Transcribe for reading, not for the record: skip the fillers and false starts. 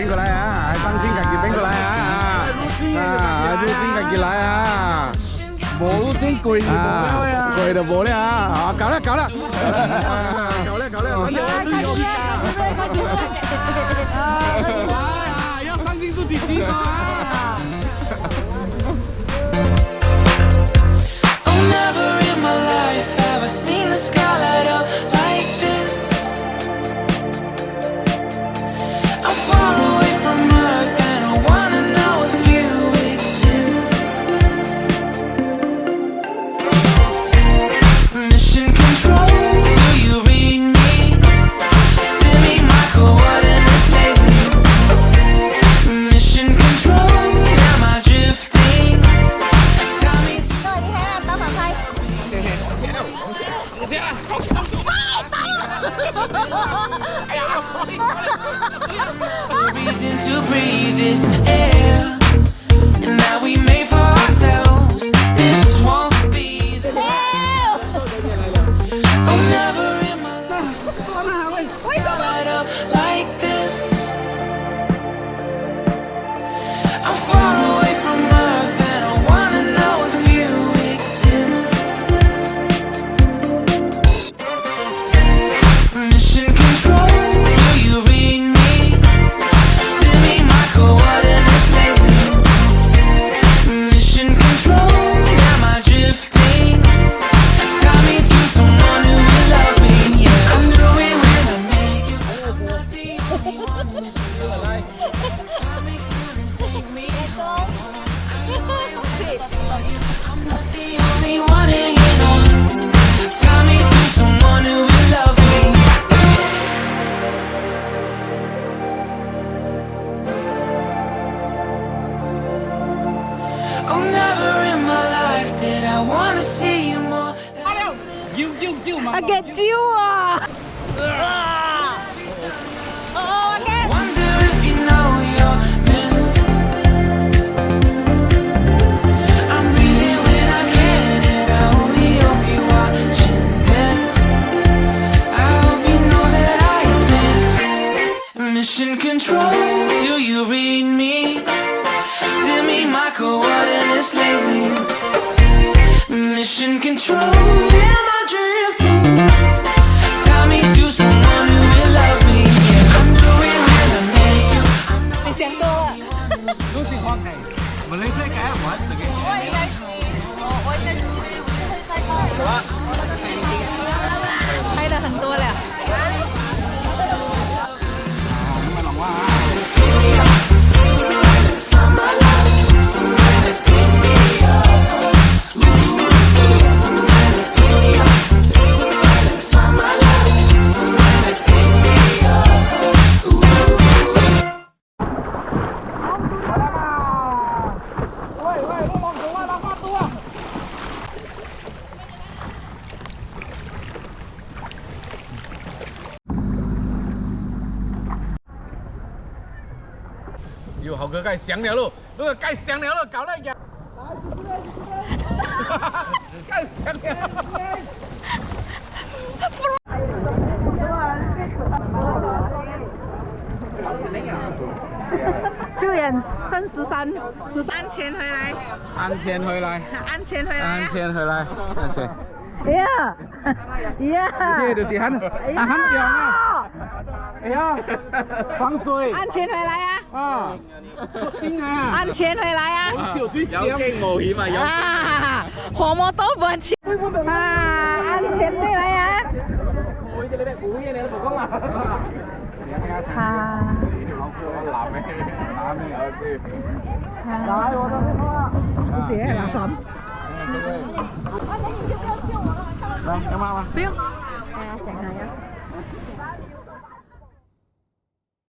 拎過嚟啊！新鮮嘅件拎過嚟啊！啊，新鮮嘅件嚟啊！冇真貴啊，貴就冇咧啊！搞啦，搞啦，搞啦，搞啦，反正我都有皮啊！啊，要上進自己洗手啊！ Never in my life have I seen the sky light up like this. I'm far away from Earth and I wanna know if you exist. Mission control, do you read me? Send me my coordinates lately. Mission control, am I drifting? Tell me to reason to breathe this air, and now we made for ourselves. This won't be the last. Oh, never in my life light up like this. I'm far away from Earth, and I wanna know if you exist. Mission control, do you read me? Send me my coordinates lately. Mission control, am I drifting? Tie me to someone who will love me. Yeah, I'm doing when I make you. I'm not the only one who's find me soon and take me home. I'm not the only one hanging on. Tie me to someone who will love me. Oh, never in my life did I wanna see you more. I get you 啊！哦，我 get。 Wonder if you know you're missed. I'm breathing when I can, and I only hope you're watching this. I hope you know that I exist. Mission control, do you read me? Send me my coordinates lately. Mission control, am I drifting? Tie me to someone who will love me. Yeah, I'm doing when I make you. 你想多了。都是放棄，唔理即係揀玩自己。我應該是，我應該是會拍的很多了。咁咪龍蛙啊！ 哟，豪哥，该上了咯，那个该上了咯，搞那个，该上了。救援剩13钱回来，安全回来，安全回来，安全回来，安全。哎呀，哎呀，这就是很用啊！哎呀，防水，安全回來啊！啊，邊啊？安全回來啊！有驚無險啊！有啊，何麼都不安全啊！安全回來啊！啊！不是拿什麼？來，有冇啊？不用。係啊，淨係啊。